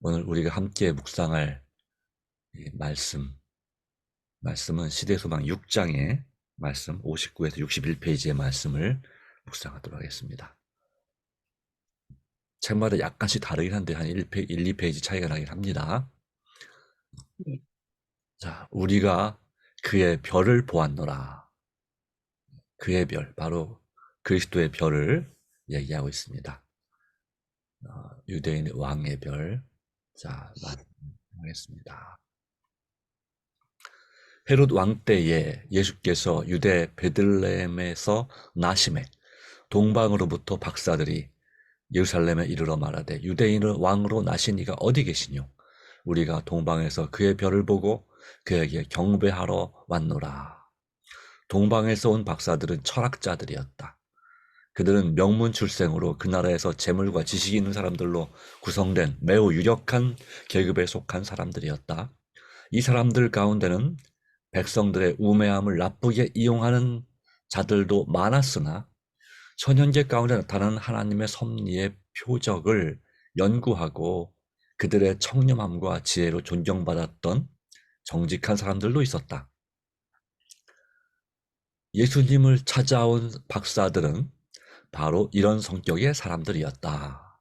오늘 우리가 함께 묵상할 이 말씀은 시대소망 6장의 말씀 59에서 61페이지의 말씀을 묵상하도록 하겠습니다. 책마다 약간씩 다르긴 한데 한 1, 2페이지 차이가 나긴 합니다. 네. 자, 우리가 그의 별을 보았노라. 그의 별, 바로 그리스도의 별을 얘기하고 있습니다. 유대인의 왕의 별. 자, 말씀하겠습니다. 헤롯 왕 때에 예수께서 유대 베들레헴에서 나심에 동방으로부터 박사들이 예루살렘에 이르러 말하되 유대인의 왕으로 나신 이가 어디 계시뇨? 우리가 동방에서 그의 별을 보고 그에게 경배하러 왔노라. 동방에서 온 박사들은 철학자들이었다. 그들은 명문 출생으로 그 나라에서 재물과 지식이 있는 사람들로 구성된 매우 유력한 계급에 속한 사람들이었다. 이 사람들 가운데는 백성들의 우매함을 나쁘게 이용하는 자들도 많았으나 천연계 가운데 나타나는 하나님의 섭리의 표적을 연구하고 그들의 청렴함과 지혜로 존경받았던 정직한 사람들도 있었다. 예수님을 찾아온 박사들은 바로 이런 성격의 사람들이었다.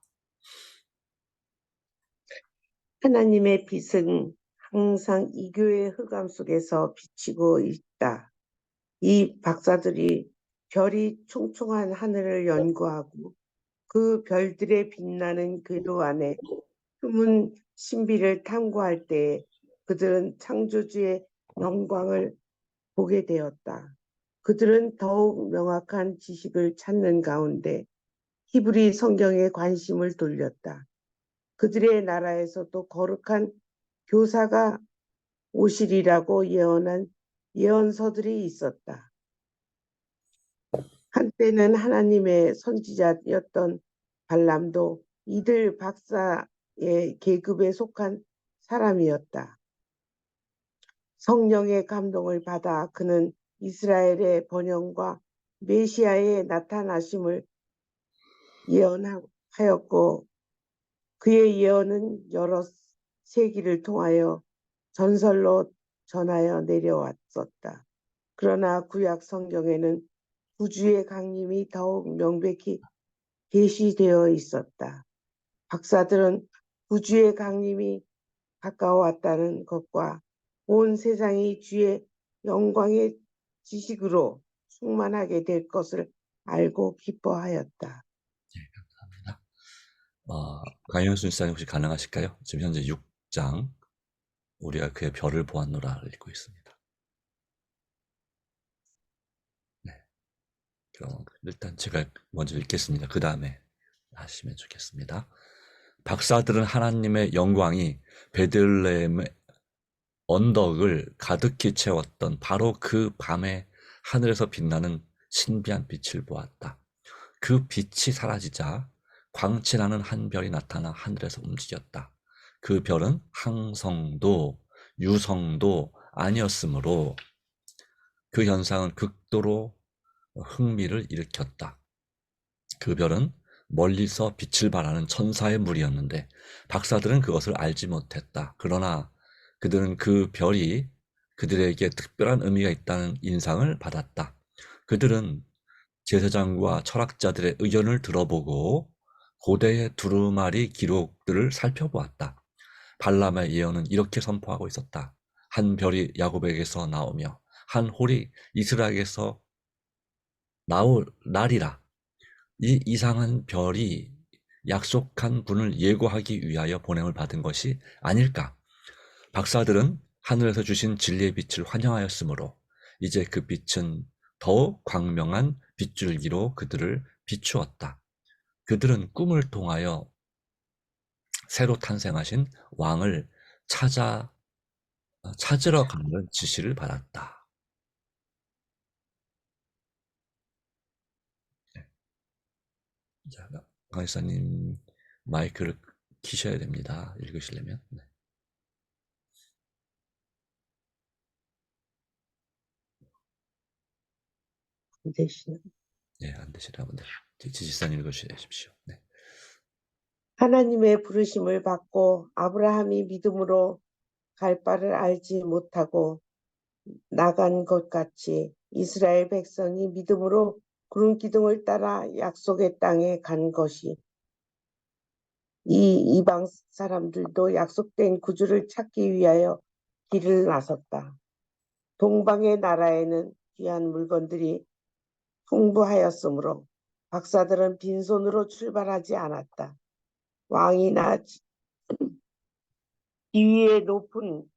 하나님의 빛은 항상 이교의 흑암 속에서 비치고 있다. 이 박사들이 별이 총총한 하늘을 연구하고 그 별들의 빛나는 궤도 안에 숨은 신비를 탐구할 때 그들은 창조주의 영광을 보게 되었다. 그들은 더욱 명확한 지식을 찾는 가운데 히브리 성경에 관심을 돌렸다. 그들의 나라에서도 거룩한 교사가 오시리라고 예언한 예언서들이 있었다. 한때는 하나님의 선지자였던 발람도 이들 박사의 계급에 속한 사람이었다. 성령의 감동을 받아 그는 이스라엘의 번영과 메시아의 나타나심을 예언하였고 그의 예언은 여러 세기를 통하여 전설로 전하여 내려왔었다. 그러나 구약 성경에는 구주의 강림이 더욱 명백히 계시되어 있었다. 박사들은 구주의 강림이 가까워왔다는 것과 온 세상이 주의 영광의 지식으로 충만하게 될 것을 알고 기뻐하였다. 네, 감사합니다. 강현순 시사님 혹시 가능하실까요? 지금 현재 6장 우리가 그의 별을 보았노라를 읽고 있습니다. 네, 그럼 일단 제가 먼저 읽겠습니다. 그 다음에 하시면 좋겠습니다. 박사들은 하나님의 영광이 베들레헴의 언덕을 가득히 채웠던 바로 그 밤에 하늘에서 빛나는 신비한 빛을 보았다. 그 빛이 사라지자 광채나는 한 별이 나타나 하늘에서 움직였다. 그 별은 항성도 유성도 아니었으므로 그 현상은 극도로 흥미를 일으켰다. 그 별은 멀리서 빛을 발하는 천사의 무리였는데 박사들은 그것을 알지 못했다. 그러나 그들은 그 별이 그들에게 특별한 의미가 있다는 인상을 받았다. 그들은 제사장과 철학자들의 의견을 들어보고 고대의 두루마리 기록들을 살펴보았다. 발람의 예언은 이렇게 선포하고 있었다. 한 별이 야곱에게서 나오며 한 홀이 이스라엘에게서 나올 날이라. 이 이상한 별이 약속한 분을 예고하기 위하여 보냄을 받은 것이 아닐까. 박사들은 하늘에서 주신 진리의 빛을 환영하였으므로 이제 그 빛은 더욱 광명한 빗줄기로 그들을 비추었다. 그들은 꿈을 통하여 새로 탄생하신 왕을 찾으러 가는 지시를 받았다. 네. 자, 강의사님 마이크를 키셔야 됩니다. 읽으시려면. 네. 대신 네, 안 되시나 보네. 지지사님 읽으십시오. 네. 하나님의 부르심을 받고 아브라함이 믿음으로 갈 바를 알지 못하고 나간 것 같이 이스라엘 백성이 믿음으로 구름 기둥을 따라 약속의 땅에 간 것이 이 이방 사람들도 약속된 구주를 찾기 위하여 길을 나섰다. 동방의 나라에는 귀한 물건들이 풍부하였으므로 박사들은 빈손으로 출발하지 않았다. 왕이나 지위의 높은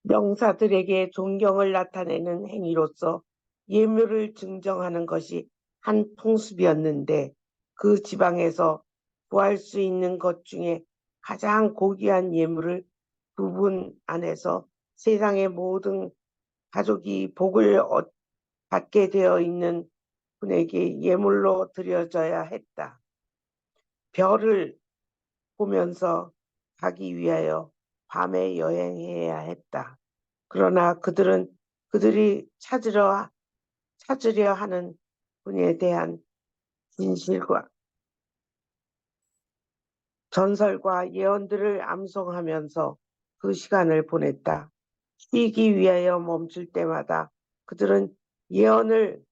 명사들에게 존경을 나타내는 행위로서 예물을 증정하는 것이 한 풍습이었는데 그 지방에서 구할 수 있는 것 중에 가장 고귀한 예물을 부분 안에서 세상의 모든 가족이 복을 받게 되어 있는 분에게 예물로 드려져야 했다. 별을 보면서 가기 위하여 밤에 여행해야 했다. 그러나 그들이 찾으려 하는 분에 대한 진실과 전설과 예언들을 암송하면서 그 시간을 보냈다. 쉬기 위하여 멈출 때마다 그들은 예언을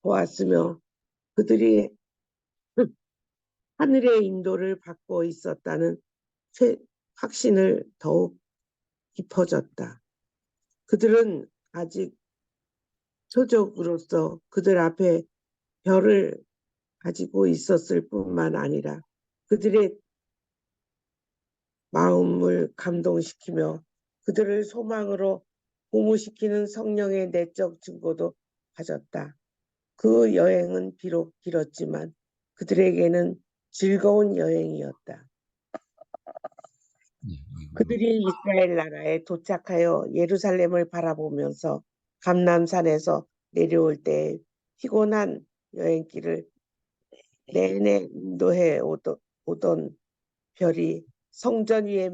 살펴보았으며 그들이 하늘의 인도를 받고 있었다는 확신을 더욱 깊어졌다. 그들은 아직 초족으로서 그들 앞에 별을 가지고 있었을 뿐만 아니라 그들의 마음을 감동시키며 그들을 소망으로 고무시키는 성령의 내적 증거도 가졌다. 그 여행은 비록 길었지만 그들에게는 즐거운 여행이었다. 그들이 이스라엘 나라에 도착하여 예루살렘을 바라보면서 감람산에서 내려올 때 피곤한 여행길을 내내 인도해 오던 별이 성전 위에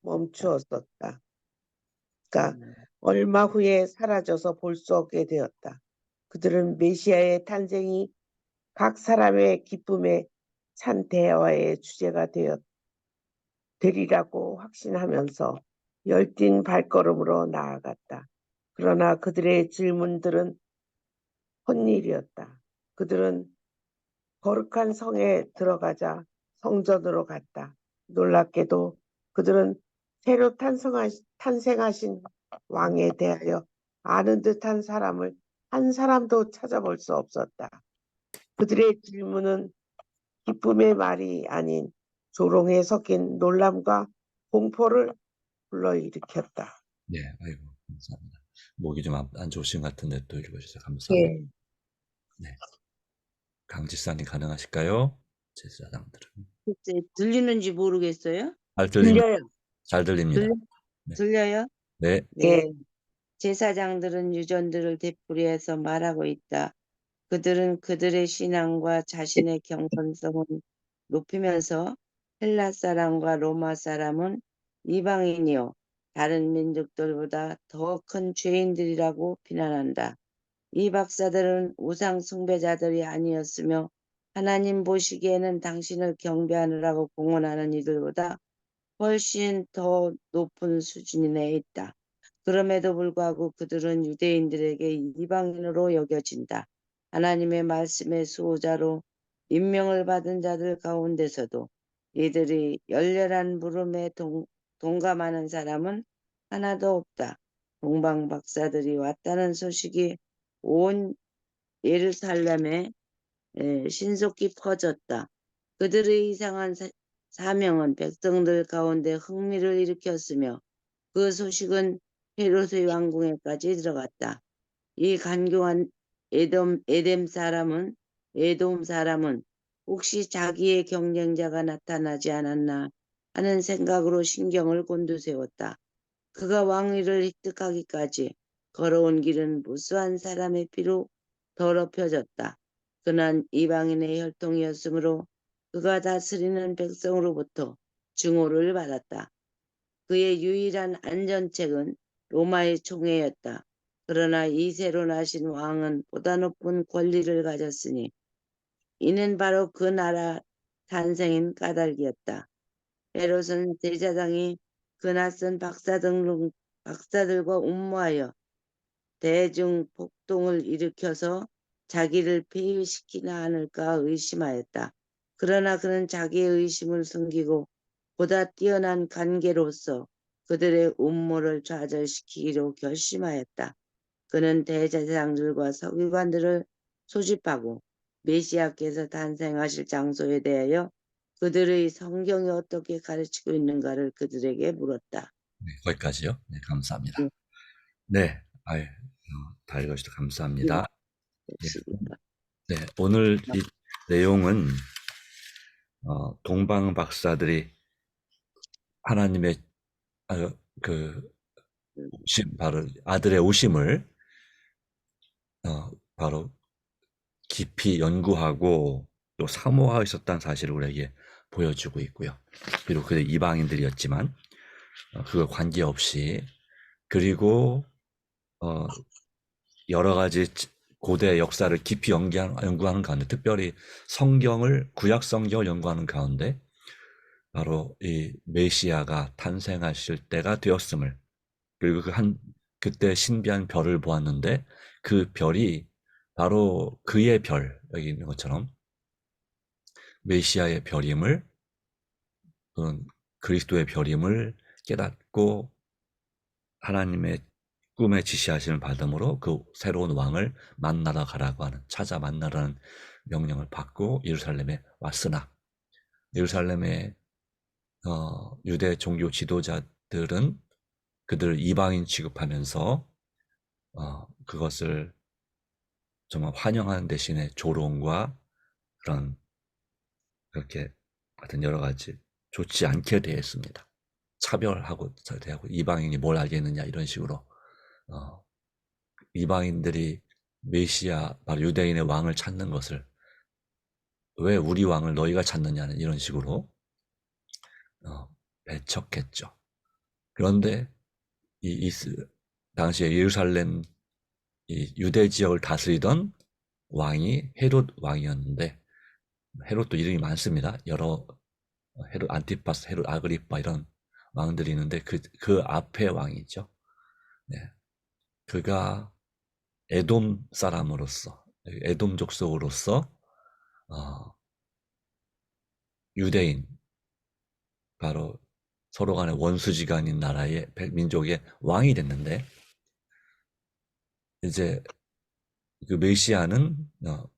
멈추었었다. 그러니까 얼마 후에 사라져서 볼 수 없게 되었다. 그들은 메시아의 탄생이 각 사람의 기쁨에 찬 대화의 주제가 되리라고 확신하면서 열띤 발걸음으로 나아갔다. 그러나 그들의 질문들은 헛일이었다. 그들은 거룩한 성에 들어가자 성전으로 갔다. 놀랍게도 그들은 새로 탄생하신 왕에 대하여 아는 듯한 사람을 한 사람도 찾아볼 수 없었다. 그들의 질문은 기쁨의 말이 아닌 조롱에 섞인 놀람과 공포를 불러일으켰다. 네, 아이고, 감사합니다. 목이 좀 안 좋으신 것 같은데 또 읽어주셔서 감사합니다. 예. 네. 강지사님 가능하실까요? 제사장들은. 글쎄, 들리는지 모르겠어요. 잘 들립니다. 들려요. 잘 들립니다. 네. 들려요? 네. 네. 예. 제사장들은 유전들을 되풀이해서 말하고 있다. 그들은 그들의 신앙과 자신의 경건성을 높이면서 헬라 사람과 로마 사람은 이방인이요 다른 민족들보다 더 큰 죄인들이라고 비난한다. 이 박사들은 우상 숭배자들이 아니었으며 하나님 보시기에는 당신을 경배하느라고 공언하는 이들보다 훨씬 더 높은 수준에 있다. 그럼에도 불구하고 그들은 유대인들에게 이방인으로 여겨진다. 하나님의 말씀의 수호자로 임명을 받은 자들 가운데서도 이들이 열렬한 물음에 동감하는 사람은 하나도 없다. 동방 박사들이 왔다는 소식이 온 예루살렘에 신속히 퍼졌다. 그들의 이상한 사명은 백성들 가운데 흥미를 일으켰으며 그 소식은 헤롯의 왕궁에까지 들어갔다. 이 간교한 에돔 사람은 혹시 자기의 경쟁자가 나타나지 않았나 하는 생각으로 신경을 곤두세웠다. 그가 왕위를 획득하기까지 걸어온 길은 무수한 사람의 피로 더럽혀졌다. 그는 이방인의 혈통이었으므로 그가 다스리는 백성으로부터 증오를 받았다. 그의 유일한 안전책은 로마의 총애였다. 그러나 이 새로 나신 왕은 보다 높은 권리를 가졌으니 이는 바로 그 나라 탄생인 까닭이었다. 헤롯은 제사장이 그 낯선 박사들과 음모하여 대중 폭동을 일으켜서 자기를 폐위시키나 않을까 의심하였다. 그러나 그는 자기의 의심을 숨기고 보다 뛰어난 관계로서 그들의 음모를 좌절시키기로 결심하였다. 그는 대제사장들과 서기관들을 소집하고 메시아께서 탄생하실 장소에 대하여 그들의 성경이 어떻게 가르치고 있는가를 그들에게 물었다. 네, 거기까지요. 네, 감사합니다. 네. 네, 다 읽어주셔서 감사합니다. 예, 62번. 네, 오늘 이 내용은 동방 박사들이 하나님의 그 오심, 바로 아들의 오심을 바로 깊이 연구하고 또 사모하고 있었다는 사실을 우리에게 보여주고 있고요. 비록 그들 이방인들이었지만 그거 관계없이, 그리고 여러 가지 고대 역사를 깊이 연구하는 가운데, 특별히 구약 성경을 연구하는 가운데 바로 이 메시아가 탄생하실 때가 되었음을, 그리고 그때 신비한 별을 보았는데 그 별이 바로 그의 별, 여기 있는 것처럼 메시아의 별임을, 또는 그리스도의 별임을 깨닫고 하나님의 꿈에 지시하심을 받음으로 그 새로운 왕을 만나러 가라고 하는, 찾아 만나라는 명령을 받고 예루살렘에 왔으나, 예루살렘의 유대 종교 지도자들은 그들을 이방인 취급하면서 그것을 정말 환영하는 대신에 조롱과 그런, 그렇게 같은 여러 가지 좋지 않게 대했습니다. 차별하고 대하고, 이방인이 뭘 알겠느냐 이런 식으로 이방인들이 메시아, 바로 유대인의 왕을 찾는 것을, 왜 우리 왕을 너희가 찾느냐는 이런 식으로 배척했죠. 그런데 당시에 예루살렘, 이 유대 지역을 다스리던 왕이 헤롯 왕이었는데, 헤롯도 이름이 많습니다. 여러 헤롯 안티파스, 헤롯 아그리파 이런 왕들이 있는데 그 앞에 왕이죠. 네. 그가 에돔 사람으로서, 에돔 족속으로서 유대인, 바로 서로 간의 원수지간인 나라의 민족의 왕이 됐는데, 이제 그 메시아는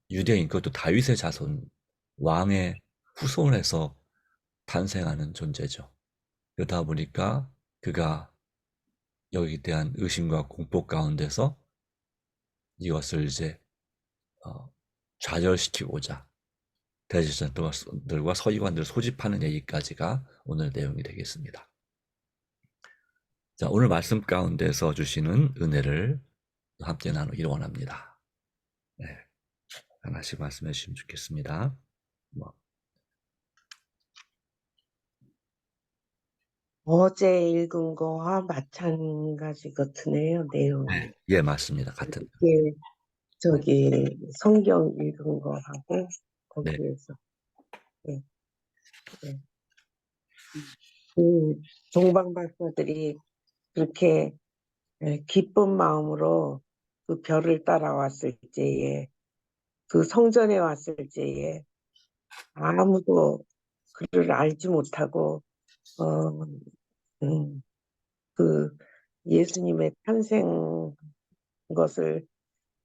유대인, 그것도 다윗의 자손, 왕의 후손에서 탄생하는 존재죠. 그러다 보니까 그가 여기에 대한 의심과 공포 가운데서 이것을 이제 좌절시키고자 대제사장들과 서기관들을 소집하는 얘기까지가 오늘 내용이 되겠습니다. 자, 오늘 말씀 가운데서 주시는 은혜를 함께 나누기를 원합니다. 네, 하나씩 말씀해 주시면 좋겠습니다. 어제 읽은 거와 마찬가지 같으네요, 내용이. 네, 예, 맞습니다. 같은. 이게 저기 성경 읽은 거하고 거기에서 네. 네. 그 동방 박사들이 그렇게 기쁜 마음으로 그 별을 따라왔을 때에, 그 성전에 왔을 때에 아무도 그를 알지 못하고 그 예수님의 탄생 것을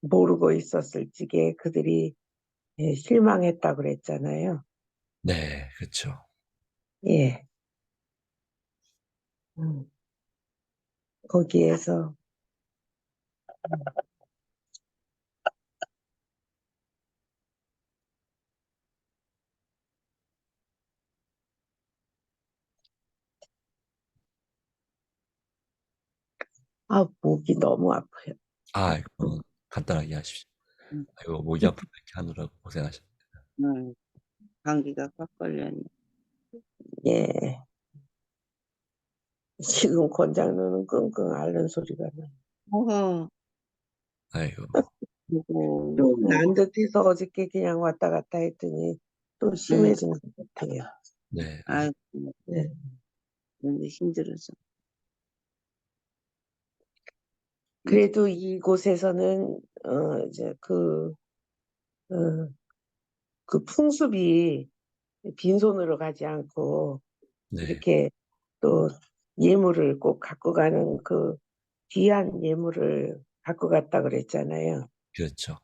모르고 있었을 적에 그들이 실망했다고 그랬잖아요. 네, 그렇죠. 예. 거기에서 목이 너무 아파요. 그럼 간단하게 하십시오. 음. 아이고, 목이 아프게 하느라고 고생하셨습니다. 감기가 꽉 걸렸네. 예. 지금 권장로는 끙끙 앓는 소리가 나요. 어허, 아이고, 그리고 좀 난 듯해서 어저께 그냥 왔다 갔다 했더니 또 심해진 것 같아요. 네, 아이고, 네. 너무 힘들어서. 그래도 이곳에서는 이제 어, 그 풍습이 빈손으로 가지 않고 네, 이렇게 또 예물을 꼭 갖고 가는 그 귀한 예물을 갖고 갔다 그랬잖아요. 그렇죠.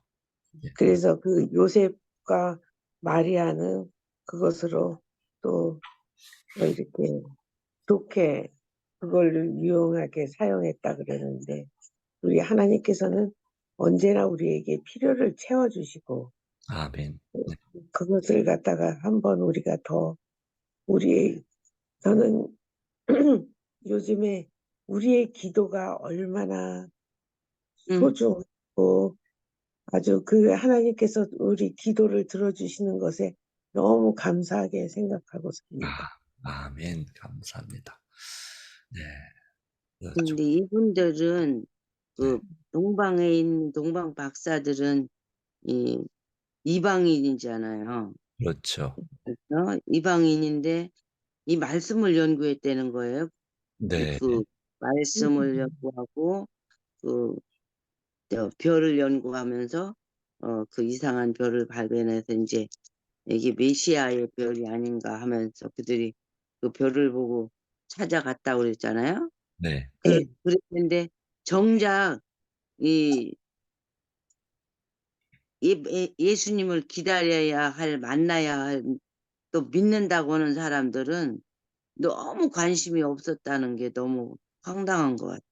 예. 그래서 그 요셉과 마리아는 그것으로 또 이렇게 좋게 그걸 유용하게 사용했다 그러는데 우리 하나님께서는 언제나 우리에게 필요를 채워주시고 아멘. 네, 그것을 갖다가 한번 우리가 더 우리의 저는 요즘에 우리의 기도가 얼마나 응, 소중하고 아주 그 하나님께서 우리 기도를 들어주시는 것에 너무 감사하게 생각하고 삽니다. 아멘. 감사합니다. 네, 그렇죠. 근데 이분들은 네, 그 동방에 있는 동방 박사들은 이 이방인이잖아요. 그렇죠. 그래서 이방인인데 이 말씀을 연구했다는 거예요. 네, 그 말씀을 음. 연구하고 그 별을 연구하면서 그 이상한 별을 발견해서 이제 이게 메시아의 별이 아닌가 하면서 그들이 그 별을 보고 찾아갔다고 그랬잖아요. 네, 네. 그랬는데 정작 이 예수님을 기다려야 할, 만나야 할, 또 믿는다고 하는 사람들은 너무 관심이 없었다는 게 너무 황당한 것 같아요.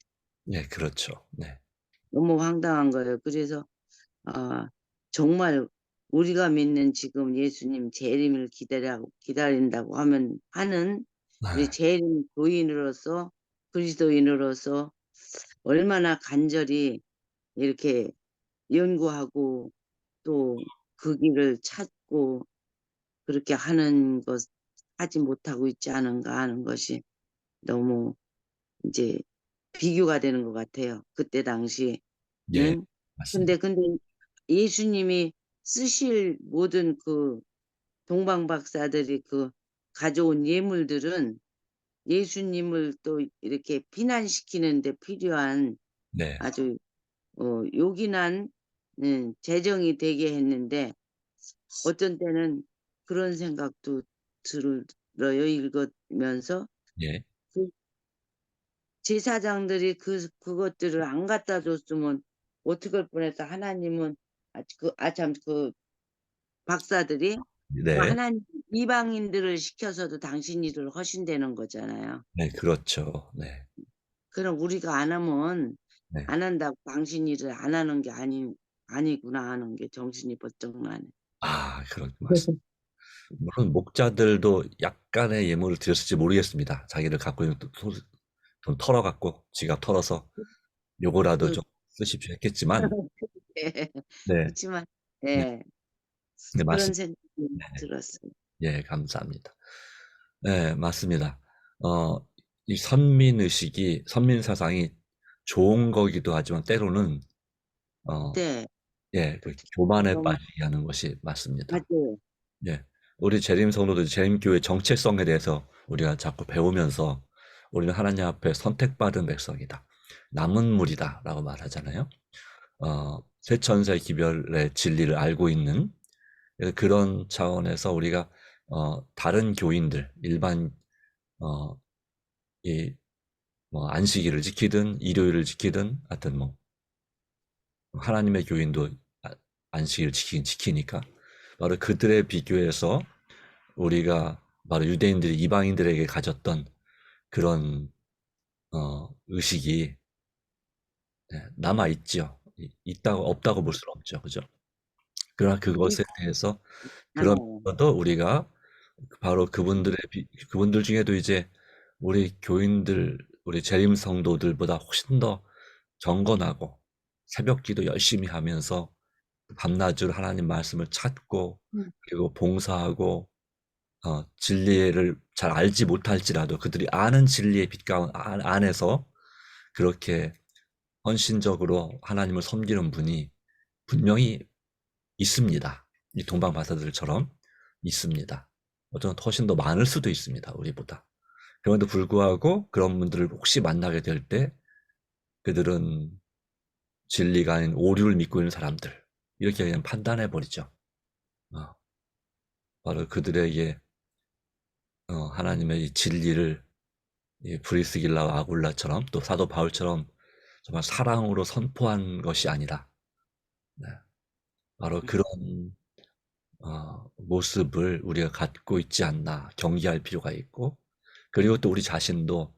네, 그렇죠. 네, 너무 황당한 거예요. 그래서 아, 정말 우리가 믿는 지금 예수님 재림을 기다린다고 하는 우리 아, 재림 교인으로서 그리스도인으로서 얼마나 간절히 이렇게 연구하고 또 그 길을 찾고 그렇게 하는 것 하지 못하고 있지 않은가 하는 것이 너무 이제 비교가 되는 것 같아요. 그때 당시. 예, 응? 맞습니다. 근데 예수님이 쓰실 모든 그 동방 박사들이 그 가져온 예물들은 예수님을 또 이렇게 피난시키는 데 필요한 네, 아주 요긴한 재정이 되게 했는데 어떤 때는 그런 생각도 들어요. 읽으면서 예, 그 제사장들이 그것들을 안 갖다 줬으면 어떡할 뻔했어. 하나님은 참 그 박사들이 네, 하나님 이방인들을 시켜서도 당신 일을 하신다는 거잖아요. 네, 그렇죠. 네, 그럼 우리가 안 하면 네. 안 한다고 당신 일을 안 하는 게 아니구나 하는 게 정신이 번쩍 나네. 그렇게 맞습니다. 물론 목자들도 약간의 예물을 드렸을지 모르겠습니다. 자기를 갖고 있는 돈 털어갖고 지갑 털어서 요거라도 그 좀 쓰십시오 했겠지만, 예. 네, 그렇지만 네, 예. 네, 그런 맞습니다. 생각이 네, 들었어요. 예, 감사합니다. 네, 맞습니다. 이 선민 사상이 좋은 거기도 하지만 때로는, 어, 네. 예, 그 교만에 너무 빠지게 하는 것이 맞습니다. 맞아요. 예, 우리 재림 성도들 재림교회 정체성에 대해서 우리가 자꾸 배우면서 우리는 하나님 앞에 선택받은 백성이다. 남은 물이다라고 말하잖아요. 쇠천사 기별의 진리를 알고 있는 그런 차원에서 우리가 다른 교인들 일반 어, 이 뭐 안식일을 지키든 일요일을 지키든 하여튼 뭐 하나님의 교인도 안식일을 지키니까 바로 그들에 비교해서 우리가 바로 유대인들이 이방인들에게 가졌던 그런 의식이 남아 있죠. 있다고 없다고 볼 수는 없죠, 그죠? 그러나 그게 그것에 대해서 많아요. 그러면서도 우리가 바로 그분들 중에도 이제 우리 교인들, 우리 재림 성도들보다 훨씬 더 경건하고 새벽기도 열심히 하면서 밤낮으로 하나님 말씀을 찾고 음. 그리고 봉사하고 진리를 잘 알지 못할지라도 그들이 아는 진리의 빛 가운 안에서 그렇게 헌신적으로 하나님을 섬기는 분이 분명히 있습니다. 이 동방 박사들처럼 있습니다. 어쩌면 훨씬 더 많을 수도 있습니다. 우리보다. 그럼에도 불구하고 그런 분들을 혹시 만나게 될 때 그들은 진리가 아닌 오류를 믿고 있는 사람들 이렇게 그냥 판단해 버리죠. 바로 그들에게 하나님의 이 진리를 이 브리스길라와 아굴라처럼 또 사도 바울처럼 정말 사랑으로 선포한 것이 아니라 네, 바로 그런 모습을 우리가 갖고 있지 않나 경계할 필요가 있고, 그리고 또 우리 자신도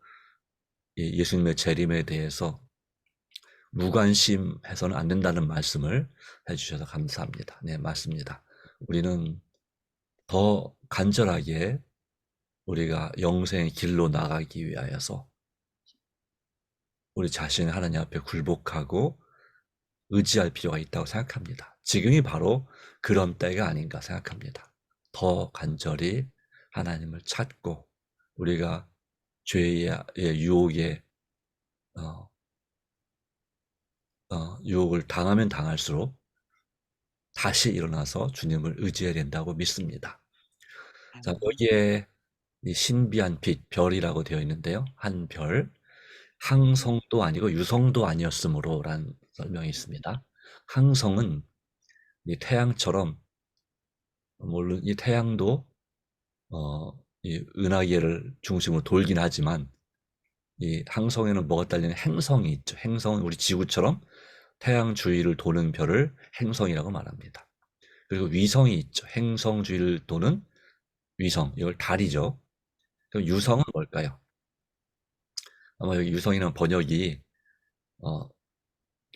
이 예수님의 재림에 대해서 무관심해서는 안 된다는 말씀을 해주셔서 감사합니다. 네, 맞습니다. 우리는 더 간절하게 우리가 영생의 길로 나가기 위하여서 우리 자신을 하나님 앞에 굴복하고 의지할 필요가 있다고 생각합니다. 지금이 바로 그런 때가 아닌가 생각합니다. 더 간절히 하나님을 찾고 우리가 죄의 유혹에 유혹을 당하면 당할수록 다시 일어나서 주님을 의지해야 된다고 믿습니다. 자, 여기에 이 신비한 빛, 별이라고 되어 있는데요. 한 별, 항성도 아니고 유성도 아니었으므로라는 설명이 있습니다. 항성은 이 태양처럼, 물론 이 태양도 이 은하계를 중심으로 돌긴 하지만 이 항성에는 뭐가 딸리는 행성이 있죠. 행성은 우리 지구처럼 태양 주위를 도는 별을 행성이라고 말합니다. 그리고 위성이 있죠. 행성 주위를 도는 위성, 이걸 달이죠. 그럼 유성은 뭘까요? 아마 여기 유성이라는 번역이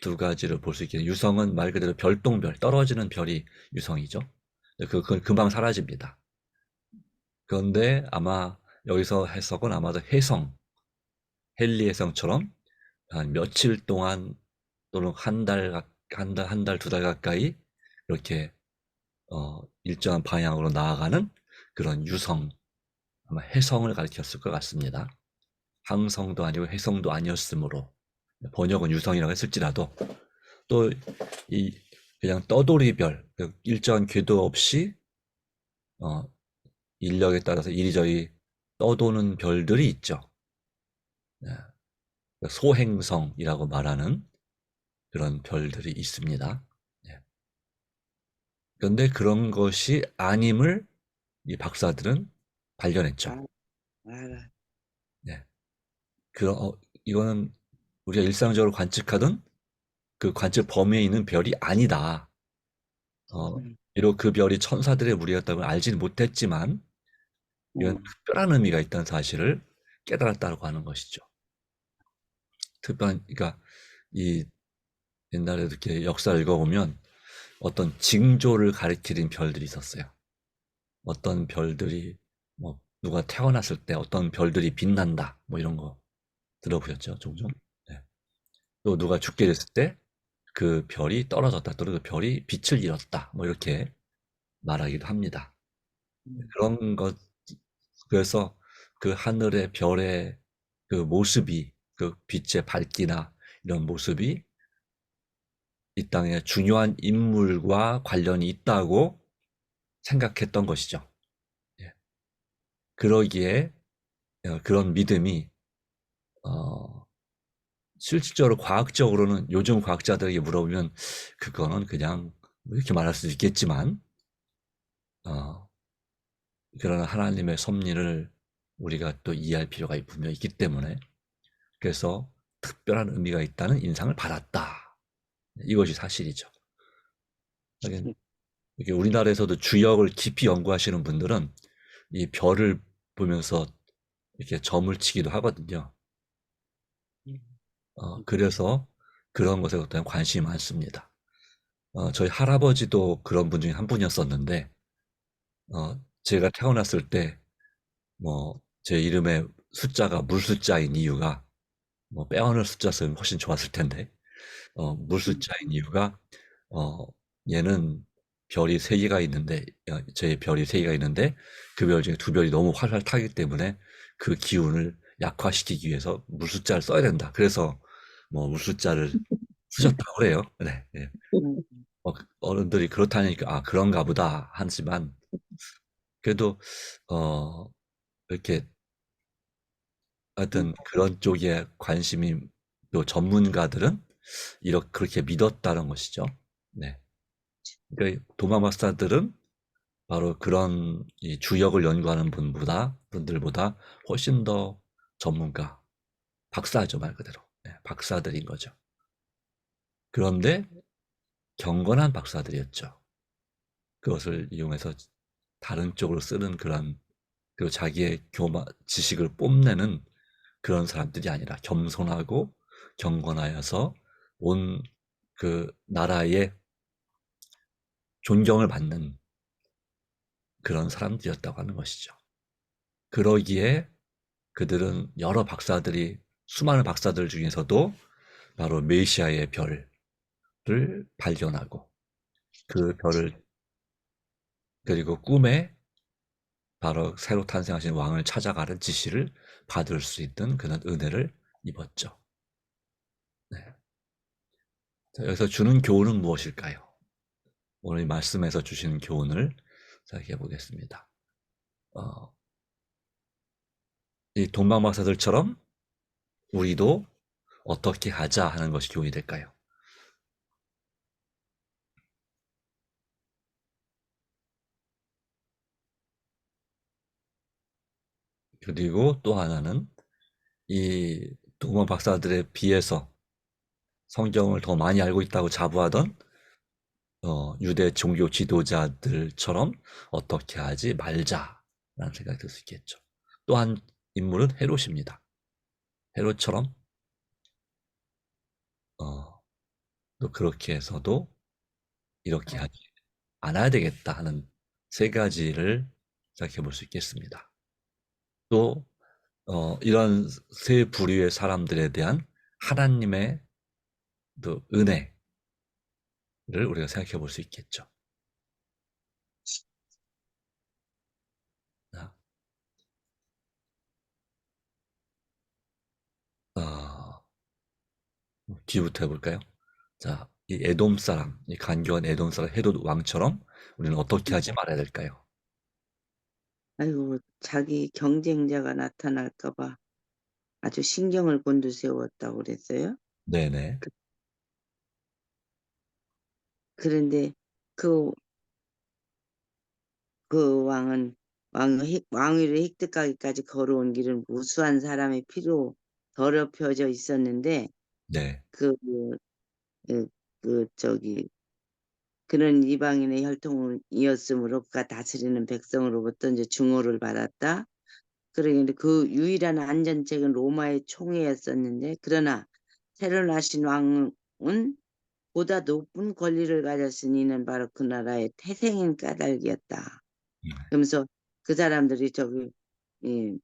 두 가지를 볼 수 있겠네요. 유성은 말 그대로 별똥별, 떨어지는 별이 유성이죠. 그건 금방 사라집니다. 그런데 아마 여기서 해석은 아마도 해성, 헨리 해성처럼 한 며칠 동안 또는 한 달, 두 달 가까이 이렇게 일정한 방향으로 나아가는 그런 유성, 아마 해성을 가리켰을 것 같습니다. 항성도 아니고 해성도 아니었으므로 번역은 유성이라고 했을지라도 또 이 그냥 떠돌이별, 일정한 궤도 없이 인력에 따라서 이리저리 떠도는 별들이 있죠. 소행성이라고 말하는 그런 별들이 있습니다. 그런데 그런 것이 아님을 이 박사들은 발견했죠. 네. 이거는 우리가 일상적으로 관측하던 그 관측 범위에 있는 별이 아니다. 비록 그 별이 천사들의 무리였다고 알지는 못했지만 이건 특별한 의미가 있다는 사실을 깨달았다고 하는 것이죠. 그러니까 이 옛날에 이렇게 역사를 읽어보면 어떤 징조를 가리키는 별들이 있었어요. 어떤 별들이 뭐 누가 태어났을 때 어떤 별들이 빛난다 뭐 이런 거 들어보셨죠? 종종. 네. 또 누가 죽게 됐을 때 그 별이 떨어졌다 또는 그 별이 빛을 잃었다 뭐 이렇게 말하기도 합니다. 그런 것, 그래서 그 하늘의 별의 그 모습이, 그 빛의 밝기나 이런 모습이 이 땅에 중요한 인물과 관련이 있다고 생각했던 것이죠. 예. 그러기에 그런 믿음이 실질적으로 과학적으로는 요즘 과학자들에게 물어보면 그거는 그냥 이렇게 말할 수도 있겠지만 그러나 하나님의 섭리를 우리가 또 이해할 필요가 분명히 있기 때문에 그래서 특별한 의미가 있다는 인상을 받았다. 이것이 사실이죠. 이렇게 우리나라에서도 주역을 깊이 연구하시는 분들은 이 별을 보면서 이렇게 점을 치기도 하거든요. 그래서 그런 것에 대한 관심이 많습니다. 저희 할아버지도 그런 분 중에 한 분이었었는데, 제가 태어났을 때, 제 이름의 숫자가 물숫자인 이유가, 빼어날 숫자였으면 훨씬 좋았을 텐데, 물숫자인 이유가, 얘는 별이 3개가 있는데, 제 별이 3개가 있는데, 그 별 중에 2별이 너무 활활 타기 때문에 그 기운을 약화시키기 위해서 물숫자를 써야 된다. 그래서 뭐 물숫자를 쓰셨다고 그래요. 네. 예. 음. 어른들이 그렇다니까 아 그런가 보다 하지만 그래도 어 이렇게 하여튼 그런 쪽에 관심이 또 전문가들은 그렇게 믿었다는 것이죠. 네. 그러니까 도마 박사들은 바로 그런 이 주역을 연구하는 분들보다 훨씬 더 전문가, 박사죠, 말 그대로. 네, 박사들인 거죠. 그런데 경건한 박사들이었죠. 그것을 이용해서 다른 쪽으로 쓰는 그리고 자기의 지식을 뽐내는 그런 사람들이 아니라 겸손하고 경건하여서 온 그 나라의 존경을 받는 그런 사람들이었다고 하는 것이죠. 그러기에 그들은 수많은 박사들 중에서도 바로 메시아의 별을 발견하고 그 별을 그리고 꿈에 바로 새로 탄생하신 왕을 찾아가는 지시를 받을 수 있는 그런 은혜를 입었죠. 네. 자, 여기서 주는 교훈은 무엇일까요? 오늘 이 말씀에서 주시는 교훈을 생각해 보겠습니다. 이 동방박사들처럼 우리도 어떻게 하자 하는 것이 교훈이 될까요? 그리고 또 하나는 이 동방박사들에 비해서 성경을 더 많이 알고 있다고 자부하던 유대 종교 지도자들처럼 어떻게 하지 말자라는 생각이 들 수 있겠죠. 또 한 인물은 헤롯입니다. 헤롯처럼 또 그렇게 해서도 이렇게 하지 않아야 되겠다 하는 세 가지를 생각해 볼 수 있겠습니다. 또 이런 세 부류의 사람들에 대한 하나님의 또 은혜를 우리가 생각해 볼 수 있겠죠. 자, 어, 뒤부터 해볼까요? 자, 이 에돔 사람, 이 간교한 에돔 사람 헤롯 왕처럼 우리는 어떻게 하지 말아야 될까요? 아이고, 자기 경쟁자가 나타날까 봐 아주 신경을 곤두세웠다고 그랬어요. 네네, 그런데 그, 그 왕은 왕위를 획득하기까지 걸어온 길은 무수한 사람의 피로 더럽혀져 있었는데 네, 그, 그, 저기 그런 이방인의 혈통이었으므로 그가 다스리는 백성으로부터 이제 증오를 받았다. 그러는데 그 유일한 안전책은 로마의 총애였었는데 그러나 새로 나신 왕은 보다 높은 권리를 가졌으니 이는 바로 그 나라의 태생인 까닭이었다. 그러면서 그 사람들이 이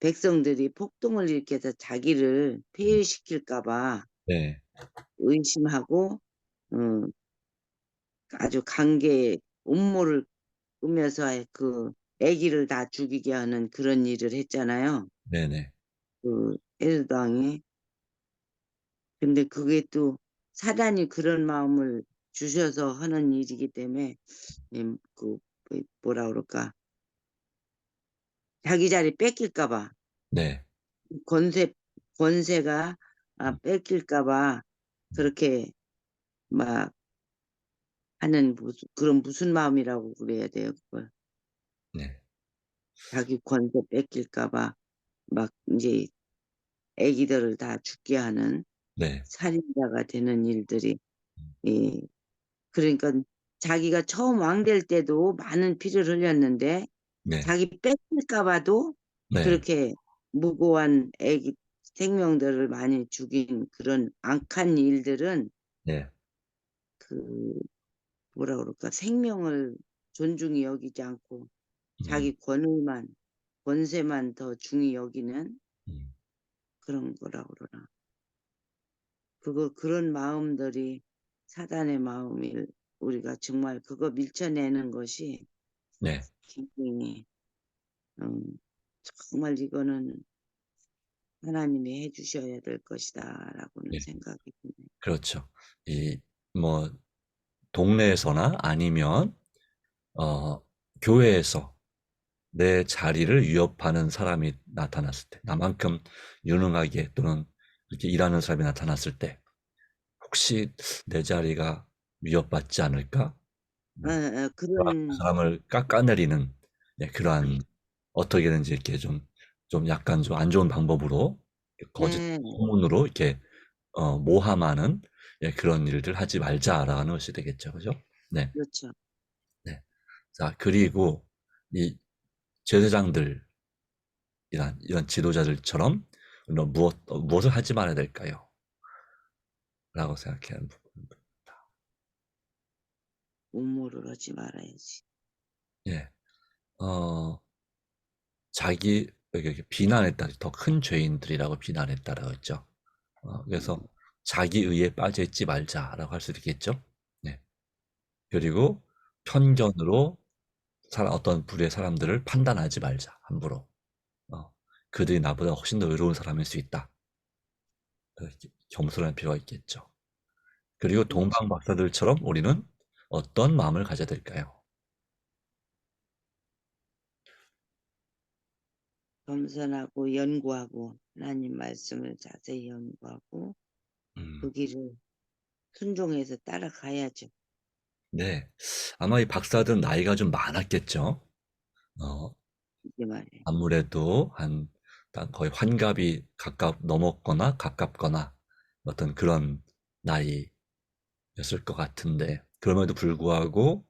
백성들이 폭동을 일으켜서 자기를 폐위시킬까봐 네, 의심하고 어, 아주 강계 음모를 꾸며서 그 아기를 다 죽이게 하는 그런 일을 했잖아요. 네네, 그 헤로드 왕이. 근데 그게 또 사단이 그런 마음을 주셔서 하는 일이기 때문에 그 뭐라 그럴까 자기 자리 뺏길까 봐 네, 권세 권세가 뺏길까 봐 그렇게 막 하는 그런 무슨 마음이라고 그래야 돼요, 그걸. 네, 자기 권세 뺏길까 봐 막 이제 애기들을 다 죽게 하는 네, 살인자가 되는 일들이 예. 그러니까 자기가 처음 왕 될 때도 많은 피를 흘렸는데 네, 자기 뺏길까 봐도 네, 그렇게 무고한 애기 생명들을 많이 죽인 그런 악한 일들은 네, 그 뭐라 그럴까 생명을 존중히 여기지 않고 음, 자기 권세만 더 중히 여기는 음, 그런 거라 그러나 그런 마음들이 사단의 마음을 우리가 정말 그거 밀쳐내는 것이 네, 굉장히 정말 이거는 하나님이 해주셔야 될 것이다라고는 네, 생각이 드네요. 그렇죠. 이, 뭐, 동네에서나 아니면, 어, 교회에서 내 자리를 위협하는 사람이 나타났을 때, 나만큼 유능하게 또는 이렇게 일하는 사람이 나타났을 때, 혹시 내 자리가 위협받지 않을까? 그 그런 사람을 깎아내리는, 예, 그러한 어떻게든지 이렇게 좀 약간 좀 안 좋은 방법으로 거짓 네, 소문으로 이렇게 모함하는, 예, 그런 일들 하지 말자라는 것이 되겠죠, 그죠? 네, 그렇죠. 네. 자, 그리고 이 제사장들이란 이런 지도자들처럼 무엇을 하지 말아야 될까요? 라고 생각하는 부분입니다. 음모를 하지 말아야지. 예, 어, 여기 비난했다, 더 큰 죄인들이라고 비난했다라고 했죠. 그래서 자기 의에 빠져 있지 말자라고 할 수도 있겠죠. 네. 그리고 편견으로 어떤 부류의 사람들을 판단하지 말자, 함부로. 어, 그들이 나보다 훨씬 더 의로운 사람일 수 있다. 이렇게 겸손할 필요가 있겠죠. 그리고 그렇죠. 동방 박사들처럼 우리는 어떤 마음을 가져야 될까요? 겸손하고 연구하고 하나님 말씀을 자세히 연구하고 음, 그 길을 순종해서 따라가야죠. 네. 아마 이 박사들은 나이가 좀 많았겠죠. 어, 이게 말이에요. 아무래도 거의 환갑이 넘었거나 가깝거나 어떤 그런 나이였을 것 같은데, 그럼에도 불구하고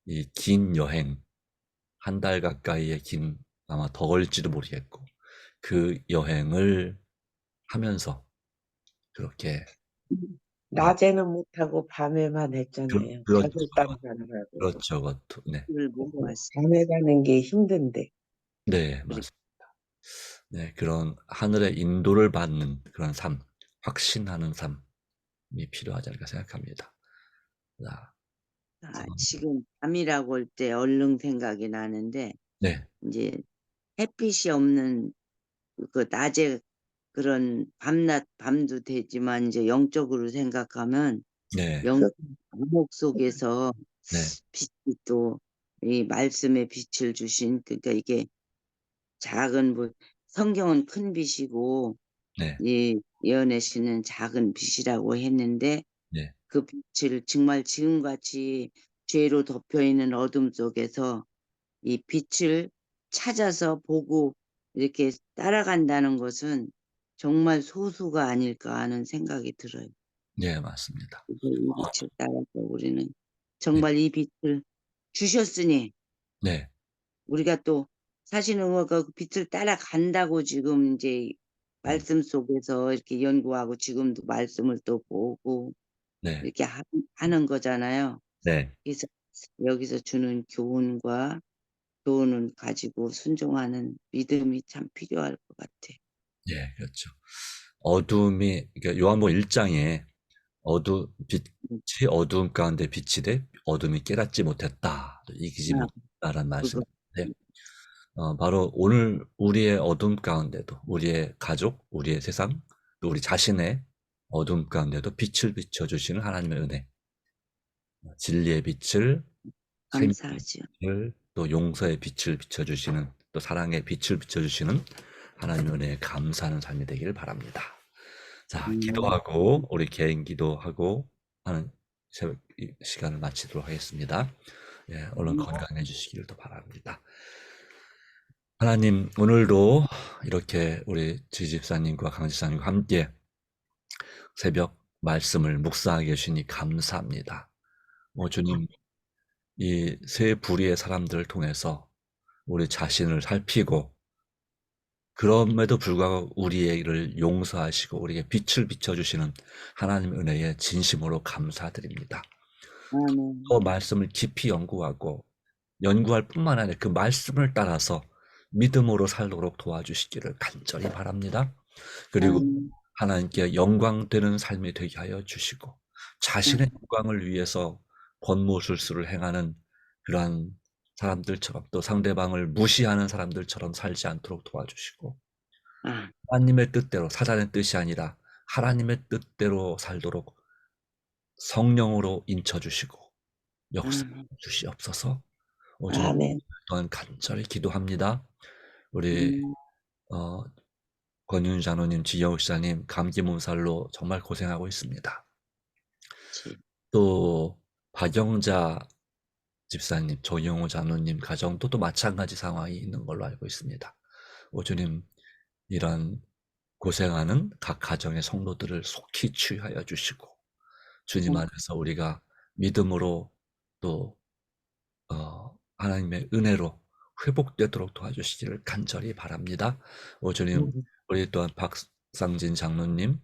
이 긴 여행, 한 달 가까이의 아마 더 걸릴지도 모르겠고, 그 여행을 하면서 그렇게, 네, 낮에는 못하고 밤에만 했잖아요. 그렇죠. 가족 따라가느라고. 그렇죠. 네. 길을 보고 왔어요. 밤에 가는 게 힘든데. 네, 우리 맞습니다. 네, 그런 하늘의 인도를 받는 그런 삶, 확신하는 삶이 필요하지 않을까 생각합니다. 자, 지금 밤이라고 할 때 얼른 생각이 나는데 네, 이제 햇빛이 없는 그 낮에 그런 밤도 되지만 이제 영적으로 생각하면 네, 영 그, 감옥 속에서 네, 빛이 또 이 말씀의 빛을 주신 그러니까 이게 작은 성경은 큰 빛이고 네, 이 예언의 시는 작은 빛이라고 했는데 네, 그 빛을 정말 지금같이 죄로 덮여 있는 어둠 속에서 이 빛을 찾아서 보고 이렇게 따라간다는 것은 정말 소수가 아닐까 하는 생각이 들어요. 네, 맞습니다. 그래서 이 빛을 따라서 우리는 네, 정말 이 빛을 주셨으니 네, 우리가 또 사실은 그 빛을 따라간다고 지금 이제 음, 말씀 속에서 이렇게 연구하고 지금도 말씀을 또 보고 네, 이렇게 하는 거잖아요. 네, 그래서 여기서 주는 교훈을 가지고 순종하는 믿음이 참 필요할 것 같아. 네, 그렇죠. 그러니까 요한복음 1장에 음, 빛이 어두움 가운데 빛이 돼 어둠이 깨닫지 못했다, 이기지 아, 못했다라는 그거 말씀인데, 바로 오늘 우리의 어둠 가운데도 우리의 가족, 우리의 세상, 또 우리 자신의 어둠 가운데도 빛을 비춰주시는 하나님의 은혜, 진리의 빛을, 생명의 감사하죠. 빛을, 또 용서의 빛을 비춰주시는, 또 사랑의 빛을 비춰주시는 하나님의 은혜에 감사하는 삶이 되기를 바랍니다. 자, 음, 기도하고 우리 개인 기도하고 하는 새벽 시간을 마치도록 하겠습니다. 예, 얼른 음, 건강해 주시기를 또 바랍니다. 하나님, 오늘도 이렇게 우리 지집사님과 강지사님과 함께 새벽 말씀을 묵상하게 계시니 감사합니다. 주님, 이 세 부류의 사람들을 통해서 우리 자신을 살피고, 그럼에도 불구하고 우리를 용서하시고 우리에게 빛을 비춰주시는 하나님 은혜에 진심으로 감사드립니다. 아멘. 또 말씀을 깊이 연구할 뿐만 아니라 그 말씀을 따라서 믿음으로 살도록 도와주시기를 간절히 바랍니다. 그리고 아멘. 하나님께 영광되는 삶이 되게 하여 주시고, 자신의 영광을 위해서 권모술수를 행하는 그러한 사람들처럼, 또 상대방을 무시하는 사람들처럼 살지 않도록 도와주시고, 아, 하나님의 뜻대로, 사단의 뜻이 아니라 하나님의 뜻대로 살도록 성령으로 인쳐주시고 역사해 아, 주시옵소서. 오늘 아멘. 또한 간절히 기도합니다. 우리 음, 어, 권윤 장로님, 지영 시사님 감기 몸살로 정말 고생하고 있습니다. 그치. 또 박영자 집사님, 조영호 장로님 가정도 또 마찬가지 상황이 있는 걸로 알고 있습니다. 오 주님, 이런 고생하는 각 가정의 성도들을 속히 치유하여 주시고 주님 음, 안에서 우리가 믿음으로 또 하나님의 은혜로 회복되도록 도와주시기를 간절히 바랍니다. 오 주님, 음, 우리 또한 박상진 장로님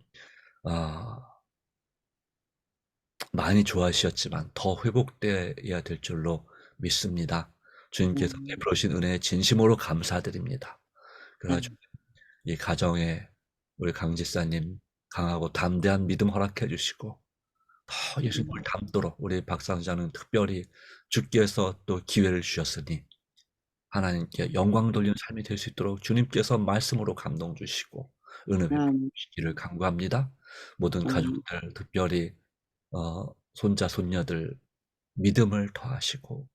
많이 좋아하셨지만 더 회복되어야 될 줄로 믿습니다. 주님께서 음, 베풀으신 은혜에 진심으로 감사드립니다. 그래가지고 음, 이 가정에 우리 강 집사님 강하고 담대한 믿음 허락해 주시고 더 예수님을 닮도록 우리 박상자는 특별히 주께서 또 기회를 주셨으니 하나님께 영광 돌리는 삶이 될 수 있도록 주님께서 말씀으로 감동 주시고 은혜 베풀 음, 주시기를 간구합니다. 모든 음, 가족들 특별히 손자 손녀들 믿음을 더하시고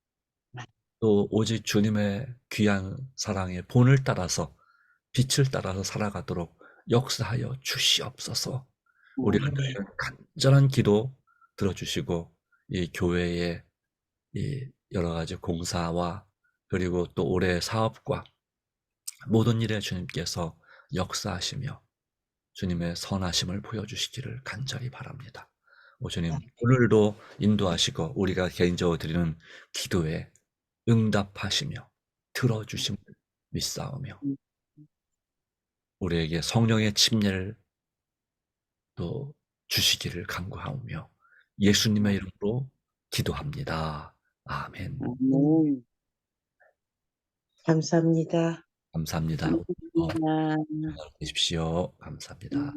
또 오직 주님의 귀한 사랑의 본을 따라서 빛을 따라서 살아가도록 역사하여 주시옵소서. 우리가 음, 드리는 간절한 기도 들어주시고 이 교회의 이 여러 가지 공사와 그리고 또 올해 사업과 모든 일에 주님께서 역사하시며 주님의 선하심을 보여주시기를 간절히 바랍니다. 오 주님, 오늘도 인도하시고 우리가 개인적으로 드리는 기도에 응답하시며 들어주심을 믿사오며 음, 우리에게 성령의 침례를 또 주시기를 간구하오며 예수님의 이름으로 기도합니다. 아멘. 음, 감사합니다. 감사합니다. 감사합니다. 건강하십시오. 감사합니다.